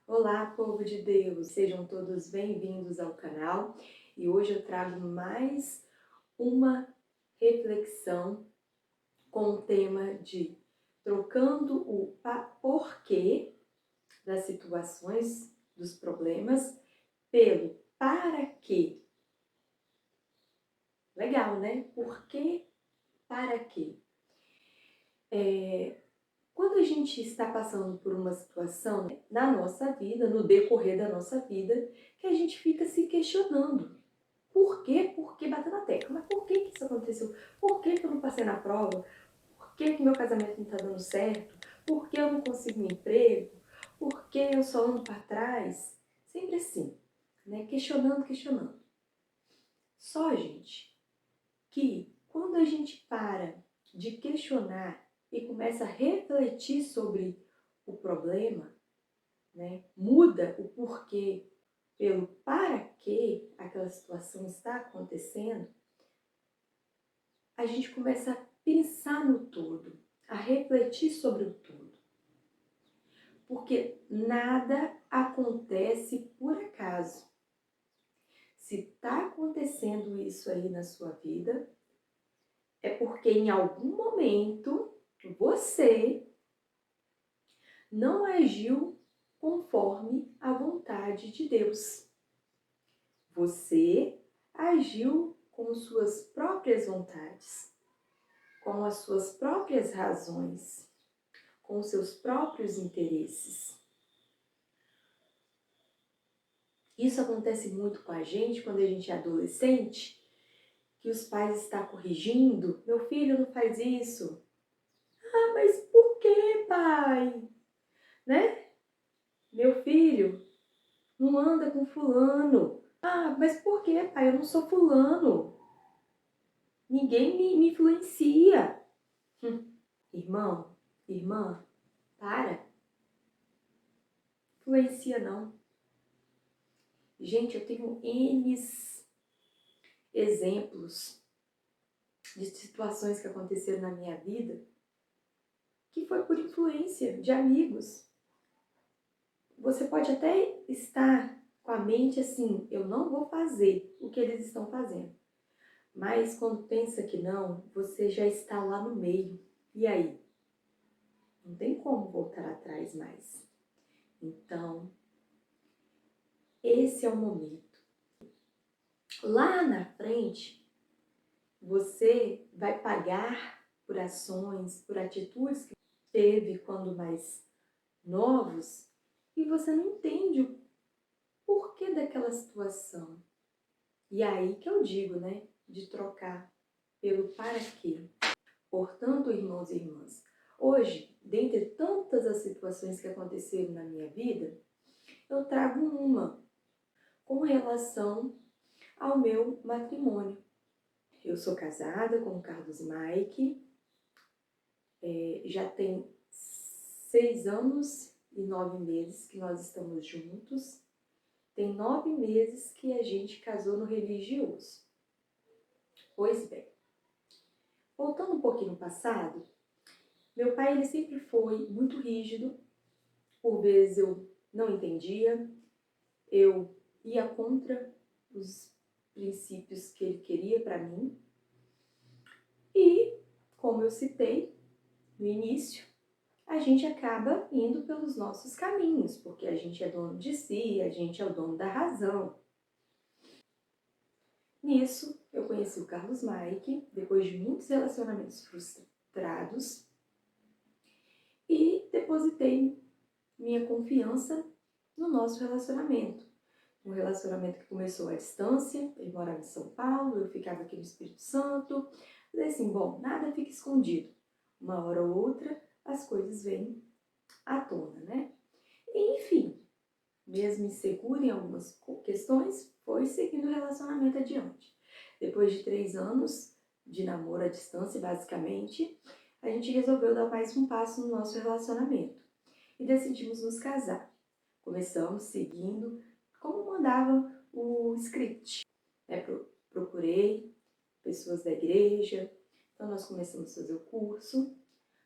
Olá, povo de Deus! Sejam todos bem-vindos ao canal e hoje eu trago mais uma reflexão com o tema de trocando o porquê das situações, dos problemas, pelo para quê. Legal, né? Por quê, para quê? Quando a gente está passando por uma situação na nossa vida, no decorrer da nossa vida, que a gente fica se questionando. Por quê? Por que bater na tecla? Mas por que isso aconteceu? Por que eu não passei na prova? Por que meu casamento não está dando certo? Por que eu não consigo um emprego? Por que eu só ando para trás? Sempre assim, né? Questionando. Só, gente, que quando a gente para de questionar e começa a refletir sobre o problema, né? Muda o porquê pelo para que aquela situação está acontecendo, a gente começa a pensar no todo, a refletir sobre o todo. Porque nada acontece por acaso. Se está acontecendo isso aí na sua vida, é porque em algum momento você não agiu conforme a vontade de Deus. Você agiu com suas próprias vontades, com as suas próprias razões, com seus próprios interesses. Isso acontece muito com a gente quando a gente é adolescente, que os pais estão corrigindo. Meu filho não faz isso. Ah, mas por que, pai? Né? Meu filho não anda com fulano. Ah, mas por que, pai? Eu não sou fulano. Ninguém me influencia. Irmão, irmã, para. Influencia não. Gente, eu tenho N exemplos de situações que aconteceram na minha vida que foi por influência de amigos. Você pode até estar com a mente assim, eu não vou fazer o que eles estão fazendo. Mas quando pensa que não, você já está lá no meio. E aí? Não tem como voltar atrás mais. Então, esse é o momento. Lá na frente, você vai pagar por ações, por atitudes que teve quando mais novos e você não entende o porquê daquela situação. E aí que eu digo, né, de trocar pelo para quê. Portanto, irmãos e irmãs, hoje, dentre tantas as situações que aconteceram na minha vida, eu trago uma com relação ao meu matrimônio. Eu sou casada com o Carlos Mike, já tem 6 anos e 9 meses que nós estamos juntos. Tem 9 meses que a gente casou no religioso. Pois bem, voltando um pouquinho no passado, meu pai ele sempre foi muito rígido, por vezes eu não entendia, eu ia contra os princípios que ele queria para mim. E, como eu citei no início, a gente acaba indo pelos nossos caminhos, porque a gente é dono de si, a gente é o dono da razão. Nisso, eu conheci o Carlos Mike, depois de muitos relacionamentos frustrados, e depositei minha confiança no nosso relacionamento. Um relacionamento que começou à distância, ele morava em São Paulo, eu ficava aqui no Espírito Santo. Falei assim, bom, nada fica escondido. Uma hora ou outra, as coisas vêm à tona, né? E, enfim, mesmo insegura em algumas questões, foi seguindo o relacionamento adiante. Depois de 3 anos de namoro à distância, basicamente, a gente resolveu dar mais um passo no nosso relacionamento e decidimos nos casar. Começamos seguindo como mandava o script. Procurei pessoas da igreja, então nós começamos a fazer o curso,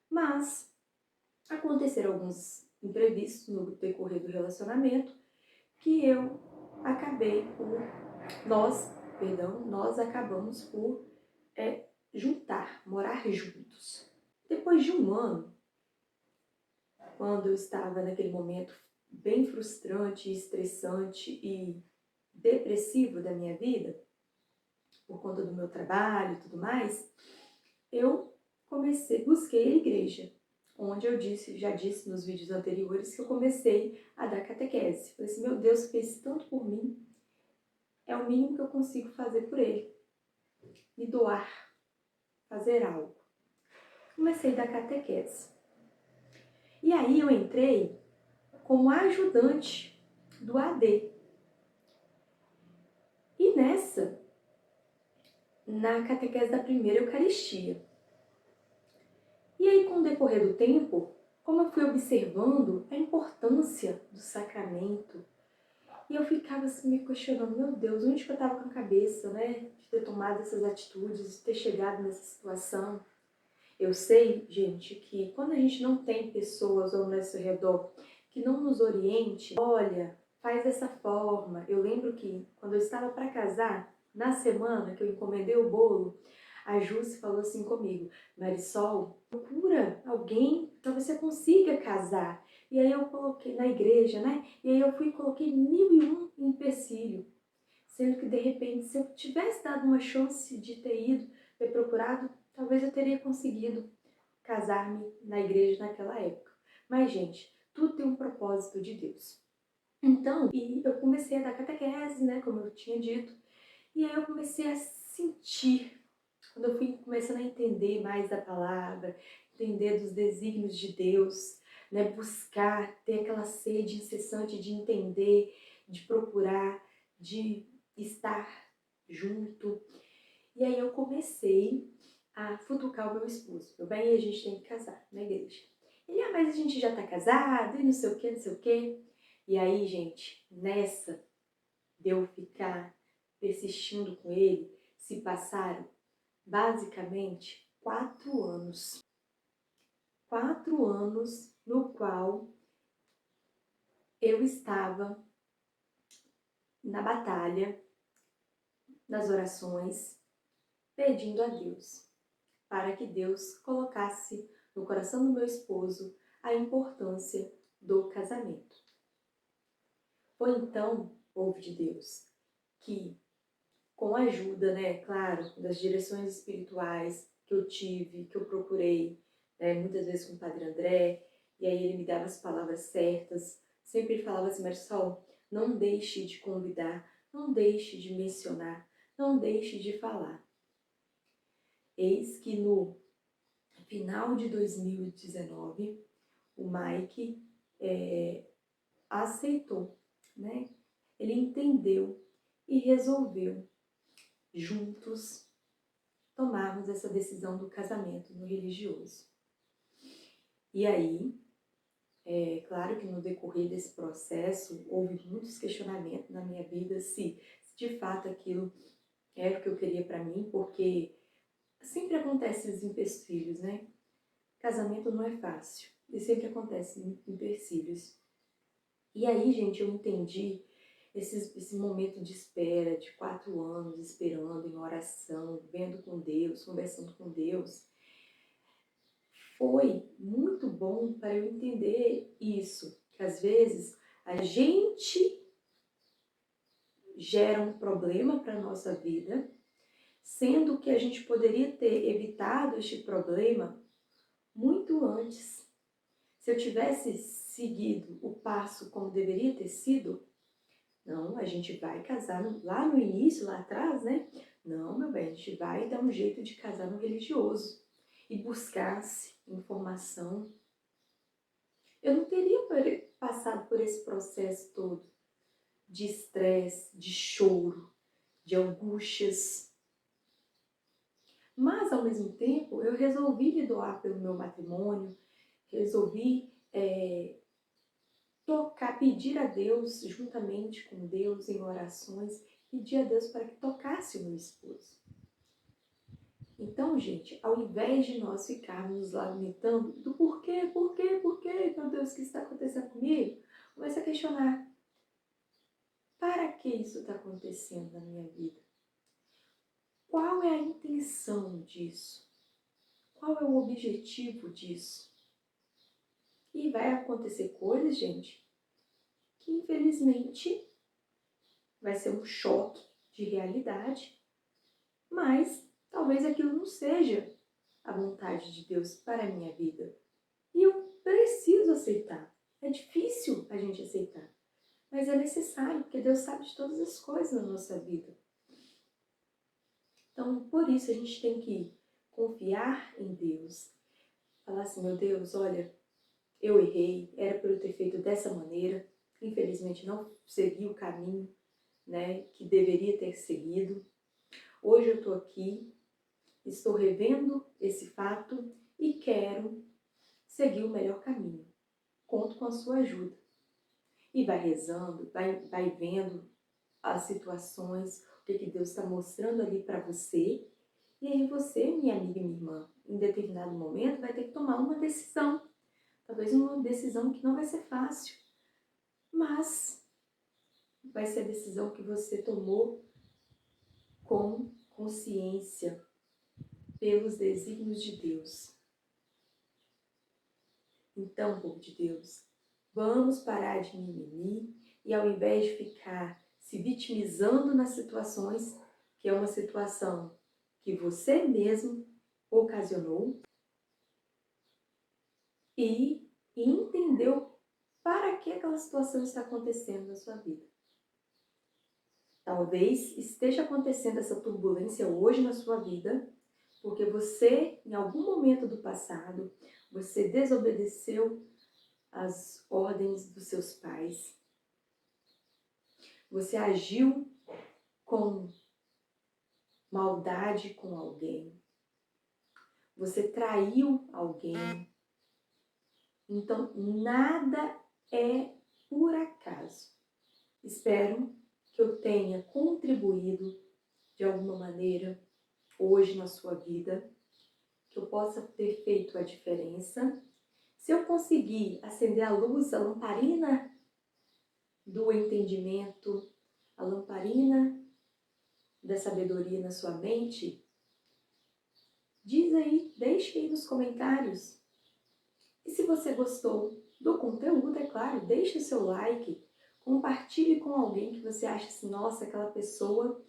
mas aconteceram alguns imprevistos no decorrer do relacionamento que nós acabamos por morar juntos. Depois de um ano, quando eu estava naquele momento bem frustrante, estressante e depressivo da minha vida, por conta do meu trabalho e tudo mais, eu busquei a igreja, onde já disse nos vídeos anteriores que eu comecei a dar catequese. Falei assim, meu Deus fez tanto por mim, é o mínimo que eu consigo fazer por ele, me doar, fazer algo. Comecei a dar catequese. E aí eu entrei como ajudante do AD. E na catequese da primeira Eucaristia. E aí, com o decorrer do tempo, como eu fui observando a importância do sacramento, e eu ficava assim me questionando, meu Deus, onde que eu estava com a cabeça, né? De ter tomado essas atitudes, de ter chegado nessa situação. Eu sei, gente, que quando a gente não tem pessoas ao nosso redor que não nos oriente, olha, faz dessa forma. Eu lembro que quando eu estava para casar, na semana que eu encomendei o bolo, a Jússi falou assim comigo, Marisol, procura alguém para você consiga casar. E aí eu coloquei na igreja, né? E aí eu fui e coloquei 1001 empecilho. Sendo que, de repente, se eu tivesse dado uma chance de ter procurado, talvez eu teria conseguido casar-me na igreja naquela época. Mas, gente, tudo tem um propósito de Deus. Então, e eu comecei a dar catequese, né, como eu tinha dito, e aí eu comecei a sentir, quando eu fui começando a entender mais da palavra, entender dos desígnios de Deus, né, buscar, ter aquela sede incessante de entender, de procurar, de estar junto. E aí eu comecei a futucar o meu esposo. Meu bem, a gente tem que casar na igreja. Ele, mas a gente já tá casado e não sei o que, não sei o que. E aí, gente, nessa de eu ficar persistindo com ele, se passaram basicamente 4 anos. 4 anos no qual eu estava na batalha, nas orações, pedindo a Deus para que Deus colocasse no coração do meu esposo a importância do casamento. Foi então, povo de Deus, que com a ajuda, né, claro, das direções espirituais que eu tive, que eu procurei, né, muitas vezes com o Padre André, e aí ele me dava as palavras certas, sempre falava assim, Marisol, não deixe de convidar, não deixe de mencionar, não deixe de falar. Eis que no final de 2019, o Mike aceitou, né? Ele entendeu e resolveu juntos tomarmos essa decisão do casamento no religioso. E aí, claro que no decorrer desse processo houve muitos questionamentos na minha vida se de fato aquilo era o que eu queria para mim, porque sempre acontece os empecilhos, né? Casamento não é fácil e sempre acontece empecilhos. E aí, gente, eu entendi esse momento de espera, de 4 anos, esperando em oração, vendo com Deus, conversando com Deus, foi muito bom para eu entender isso, que às vezes a gente gera um problema para a nossa vida, sendo que a gente poderia ter evitado este problema muito antes. Se eu tivesse seguido o passo como deveria ter sido, não, a gente vai casar lá no início, lá atrás, né? Não, meu bem, a gente vai dar um jeito de casar no religioso e buscar-se informação. Eu não teria passado por esse processo todo de estresse, de choro, de angústias. Mas, ao mesmo tempo, eu resolvi me doar pelo meu matrimônio, resolvi pedir a Deus, juntamente com Deus, em orações, pedir a Deus para que tocasse o meu esposo. Então, gente, ao invés de nós ficarmos nos lamentando do porquê, meu Deus, o que está acontecendo comigo? Comece a questionar, para que isso está acontecendo na minha vida? Qual é a intenção disso? Qual é o objetivo disso? E vai acontecer coisas, gente, que infelizmente vai ser um choque de realidade, mas talvez aquilo não seja a vontade de Deus para a minha vida. E eu preciso aceitar. É difícil a gente aceitar, mas é necessário, porque Deus sabe de todas as coisas na nossa vida. Então, por isso a gente tem que confiar em Deus. Falar assim, meu Deus, olha, eu errei, era para eu ter feito dessa maneira, infelizmente não segui o caminho, né, que deveria ter seguido. Hoje eu estou aqui, estou revendo esse fato e quero seguir o melhor caminho. Conto com a sua ajuda. E vai rezando, vai vendo as situações, o que Deus está mostrando ali para você. E aí você, minha amiga e minha irmã, em determinado momento vai ter que tomar uma decisão. Talvez uma decisão que não vai ser fácil, mas vai ser a decisão que você tomou com consciência, pelos desígnios de Deus. Então, povo de Deus, vamos parar de mimimi e ao invés de ficar se vitimizando nas situações, que é uma situação que você mesmo ocasionou, e entendeu para que aquela situação está acontecendo na sua vida. Talvez esteja acontecendo essa turbulência hoje na sua vida, porque você, em algum momento do passado, você desobedeceu às ordens dos seus pais. Você agiu com maldade com alguém. Você traiu alguém. Então, nada é por acaso. Espero que eu tenha contribuído de alguma maneira hoje na sua vida, que eu possa ter feito a diferença. Se eu conseguir acender a luz, a lamparina do entendimento, a lamparina da sabedoria na sua mente, diz aí, deixe aí nos comentários. E se você gostou do conteúdo, é claro, deixe o seu like, compartilhe com alguém que você acha assim, nossa, aquela pessoa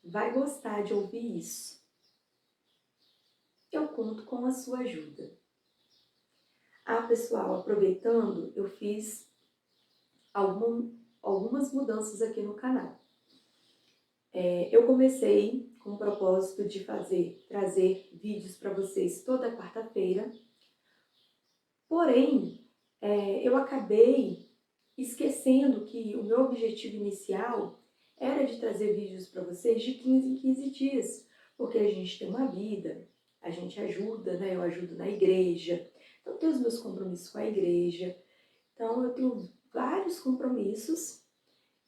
vai gostar de ouvir isso. Eu conto com a sua ajuda. Ah, pessoal, aproveitando, eu fiz algumas mudanças aqui no canal. Eu comecei com o propósito de trazer vídeos para vocês toda quarta-feira, porém, eu acabei esquecendo que o meu objetivo inicial era de trazer vídeos para vocês de 15 em 15 dias, porque a gente tem uma vida, a gente ajuda, né? Eu ajudo na igreja, então eu tenho os meus compromissos com a igreja, então eu tenho vários compromissos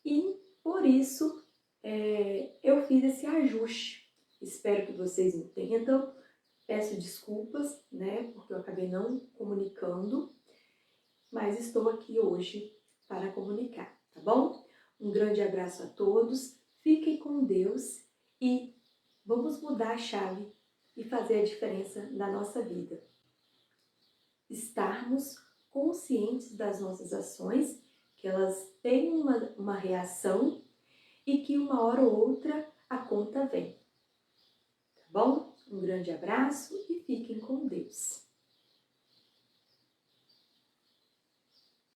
e por isso eu fiz esse ajuste. Espero que vocês entendam, peço desculpas, né? Porque eu acabei não comunicando, mas estou aqui hoje para comunicar, tá bom? Um grande abraço a todos, fiquem com Deus e vamos mudar a chave e fazer a diferença na nossa vida. Estarmos conscientes das nossas ações, que elas têm uma reação e que uma hora ou outra a conta vem. Tá bom? Um grande abraço e fiquem com Deus.